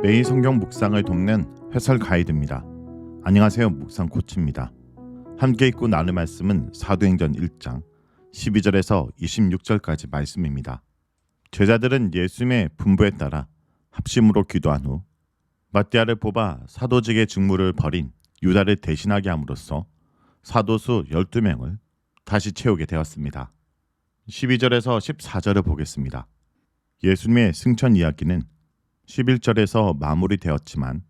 매일 성경 묵상을 돕는 해설 가이드입니다. 안녕하세요. 묵상 코치입니다. 함께 읽고 나눌 말씀은 사도행전 1장 12절에서 26절까지 말씀입니다. 제자들은 예수님의 분부에 따라 합심으로 기도한 후 마띠아를 뽑아 사도직의 직무를 벌인 유다를 대신하게 함으로써 사도수 12명을 다시 채우게 되었습니다. 12절에서 14절을 보겠습니다. 예수님의 승천 이야기는 11절에서 마무리되었지만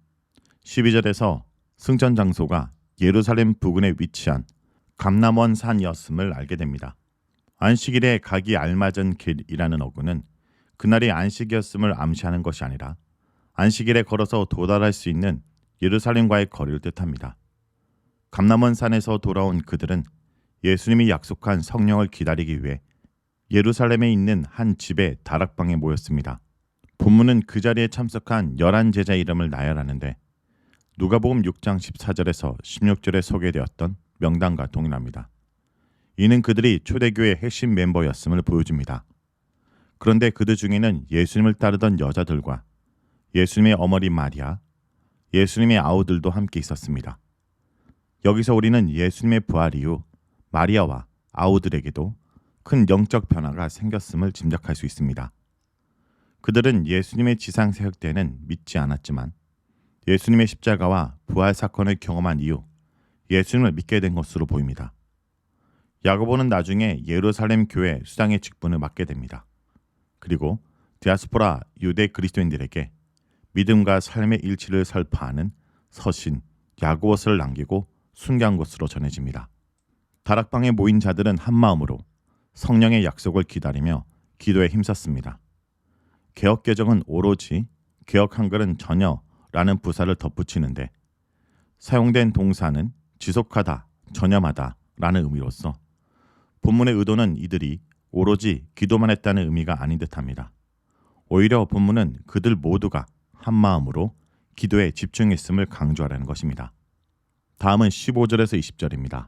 12절에서 승천 장소가 예루살렘 부근에 위치한 감람원 산이었음을 알게 됩니다. 안식일에 가기 알맞은 길이라는 어구는 그날이 안식이었음을 암시하는 것이 아니라 안식일에 걸어서 도달할 수 있는 예루살렘과의 거리를 뜻합니다. 감람원 산에서 돌아온 그들은 예수님이 약속한 성령을 기다리기 위해 예루살렘에 있는 한 집의 다락방에 모였습니다. 본문은 그 자리에 참석한 11제자 이름을 나열하는데 누가복음 6장 14절에서 16절에 소개되었던 명단과 동일합니다. 이는 그들이 초대교회의 핵심 멤버였음을 보여줍니다. 그런데 그들 중에는 예수님을 따르던 여자들과 예수님의 어머니 마리아, 예수님의 아우들도 함께 있었습니다. 여기서 우리는 예수님의 부활 이후 마리아와 아우들에게도 큰 영적 변화가 생겼음을 짐작할 수 있습니다. 그들은 예수님의 지상 사역 때는 믿지 않았지만 예수님의 십자가와 부활 사건을 경험한 이후 예수님을 믿게 된 것으로 보입니다. 야고보는 나중에 예루살렘 교회 수장의 직분을 맡게 됩니다. 그리고 디아스포라 유대 그리스도인들에게 믿음과 삶의 일치를 설파하는 서신 야고보서를 남기고 순교한 것으로 전해집니다. 다락방에 모인 자들은 한마음으로 성령의 약속을 기다리며 기도에 힘썼습니다. 개역개정은 오로지, 개역 한글은 전혀라는 부사를 덧붙이는데 사용된 동사는 지속하다, 전념하다 라는 의미로서 본문의 의도는 이들이 오로지 기도만 했다는 의미가 아닌 듯합니다. 오히려 본문은 그들 모두가 한마음으로 기도에 집중했음을 강조하라는 것입니다. 다음은 15절에서 20절입니다.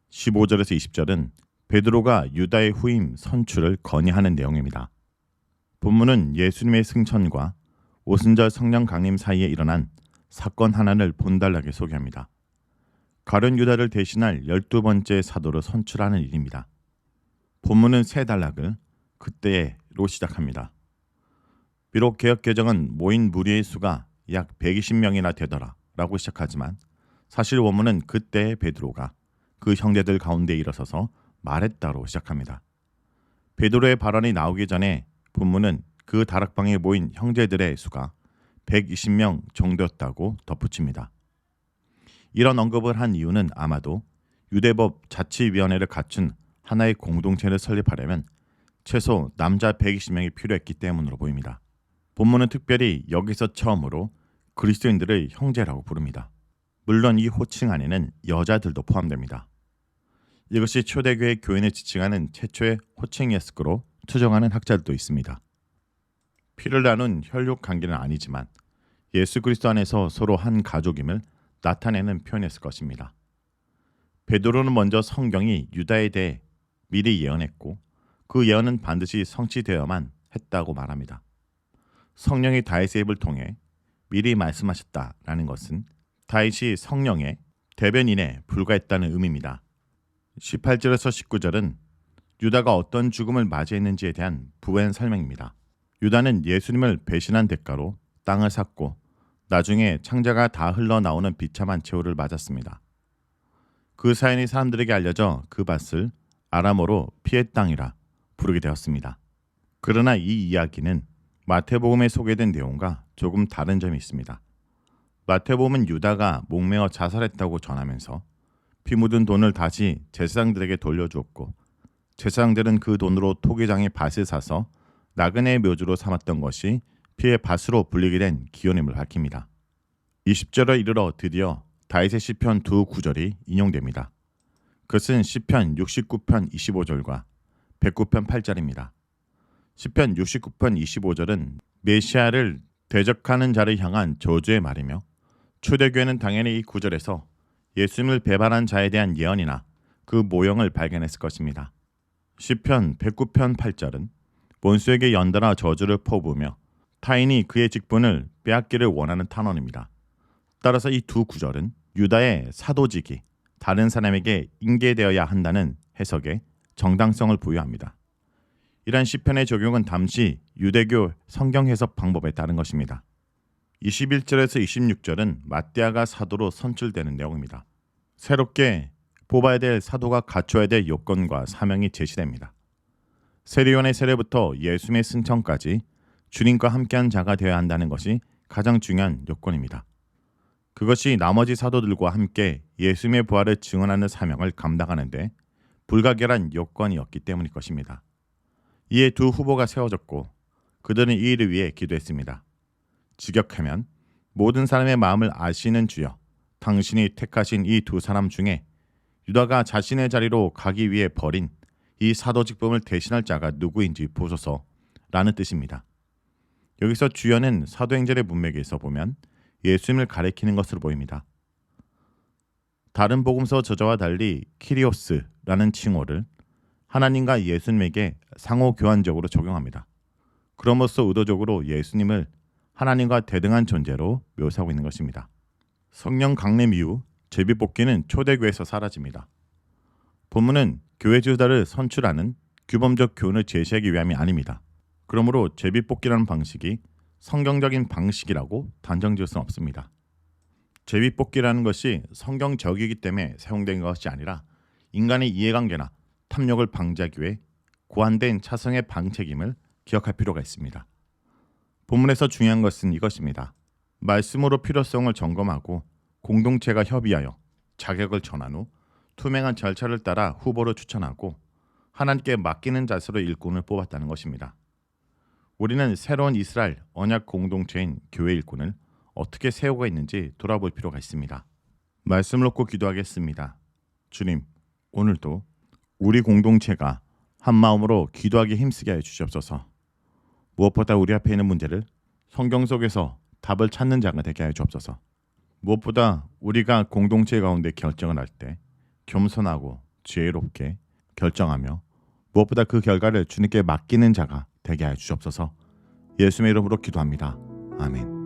15절에서 20절은 베드로가 유다의 후임 선출을 건의하는 내용입니다. 본문은 예수님의 승천과 오순절 성령 강림 사이에 일어난 사건 하나를 본달하게 소개합니다. 가룟 유다를 대신할 12번째 사도로 선출하는 일입니다. 본문은 세 단락을 그때로 시작합니다. 비록 개역개정은 모인 무리의 수가 약 120명이나 되더라 라고 시작하지만 사실 원문은 그때 베드로가 그 형제들 가운데 일어서서 말했다로 시작합니다. 베드로의 발언이 나오기 전에 본문은 그 다락방에 모인 형제들의 수가 120명 정도였다고 덧붙입니다. 이런 언급을 한 이유는 아마도 유대법 자치위원회를 갖춘 하나의 공동체를 설립하려면 최소 남자 120명이 필요했기 때문으로 보입니다. 본문은 특별히 여기서 처음으로 그리스도인들을 형제라고 부릅니다. 물론 이 호칭 안에는 여자들도 포함됩니다. 이것이 초대교회 교인을 지칭하는 최초의 호칭이었을 거로 추정하는 학자들도 있습니다. 피를 나눈 혈육 관계는 아니지만 예수 그리스도 안에서 서로 한 가족임을 나타내는 표현이었을 것입니다. 베드로는 먼저 성경이 유다에 대해 미리 예언했고 그 예언은 반드시 성취되어야만 했다고 말합니다. 성령이 다윗의 입을 통해 미리 말씀하셨다라는 것은 다윗이 성령의 대변인에 불과했다는 의미입니다. 18절에서 19절은 유다가 어떤 죽음을 맞이했는지에 대한 부연 설명입니다. 유다는 예수님을 배신한 대가로 땅을 샀고 나중에 창자가 다 흘러나오는 비참한 최후를 맞았습니다. 그 사연이 사람들에게 알려져 그 밭을 아람어로 피의 땅이라 부르게 되었습니다. 그러나 이 이야기는 마태복음에 소개된 내용과 조금 다른 점이 있습니다. 마태복음은 유다가 목매어 자살했다고 전하면서 피 묻은 돈을 다시 제사장들에게 돌려주었고 제사장들은 그 돈으로 토기장의 밭을 사서 나그네의 묘주로 삼았던 것이 피의 밭으로 불리게 된 기원임을 밝힙니다. 20절에 이르러 드디어 다윗의 시편 두 구절이 인용됩니다. 그것은 시편 69편 25절과 109편 8절입니다. 시편 69편 25절은 메시아를 대적하는 자를 향한 저주의 말이며 초대교회는 당연히 이 구절에서 예수님을 배반한 자에 대한 예언이나 그 모형을 발견했을 것입니다. 시편 109편 8절은 원수에게 연달아 저주를 퍼부으며 타인이 그의 직분을 빼앗기를 원하는 탄원입니다. 따라서 이 두 구절은 유다의 사도직이 다른 사람에게 인계되어야 한다는 해석에 정당성을 부여합니다. 이러한 시편의 적용은 당시 유대교 성경 해석 방법에 따른 것입니다. 21절에서 26절은 마띠아가 사도로 선출되는 내용입니다. 새롭게 뽑아야 될 사도가 갖춰야 될 요건과 사명이 제시됩니다. 세례요한의 세례부터 예수님의 승천까지 주님과 함께한 자가 되어야 한다는 것이 가장 중요한 요건입니다. 그것이 나머지 사도들과 함께 예수님의 부활을 증언하는 사명을 감당하는데 불가결한 요건이었기 때문일 것입니다. 이에 두 후보가 세워졌고 그들은 이 일을 위해 기도했습니다. 직역하면 모든 사람의 마음을 아시는 주여, 당신이 택하신 이 두 사람 중에 유다가 자신의 자리로 가기 위해 버린 이 사도 직분을 대신할 자가 누구인지 보소서라는 뜻입니다. 여기서 주여는 사도행전의 문맥에서 보면 예수님을 가리키는 것으로 보입니다. 다른 복음서 저자와 달리 키리오스라는 칭호를 하나님과 예수님에게 상호 교환적으로 적용합니다. 그럼으로써 의도적으로 예수님을 하나님과 대등한 존재로 묘사하고 있는 것입니다. 성령 강림 이후 제비뽑기는 초대교회에서 사라집니다. 본문은 교회 지도자를 선출하는 규범적 교훈을 제시하기 위함이 아닙니다. 그러므로 제비뽑기라는 방식이 성경적인 방식이라고 단정지을 수는 없습니다. 제비뽑기라는 것이 성경적이기 때문에 사용된 것이 아니라 인간의 이해관계나 탐욕을 방지하기 위해 고안된 차성의 방책임을 기억할 필요가 있습니다. 본문에서 중요한 것은 이것입니다. 말씀으로 필요성을 점검하고 공동체가 협의하여 자격을 전한 후 투명한 절차를 따라 후보를 추천하고 하나님께 맡기는 자세로 일꾼을 뽑았다는 것입니다. 우리는 새로운 이스라엘 언약 공동체인 교회 일꾼을 어떻게 세우고 있는지 돌아볼 필요가 있습니다. 말씀을 놓고 기도하겠습니다. 주님, 오늘도 우리 공동체가 한 마음으로 기도하기 힘쓰게 해 주시옵소서. 무엇보다 우리 앞에 있는 문제를 성경 속에서 답을 찾는 자가 되게 해 주옵소서. 무엇보다 우리가 공동체 가운데 결정을 할 때 겸손하고 지혜롭게 결정하며 무엇보다 그 결과를 주님께 맡기는 자가 되게 해 주옵소서. 예수님의 이름으로 기도합니다. 아멘.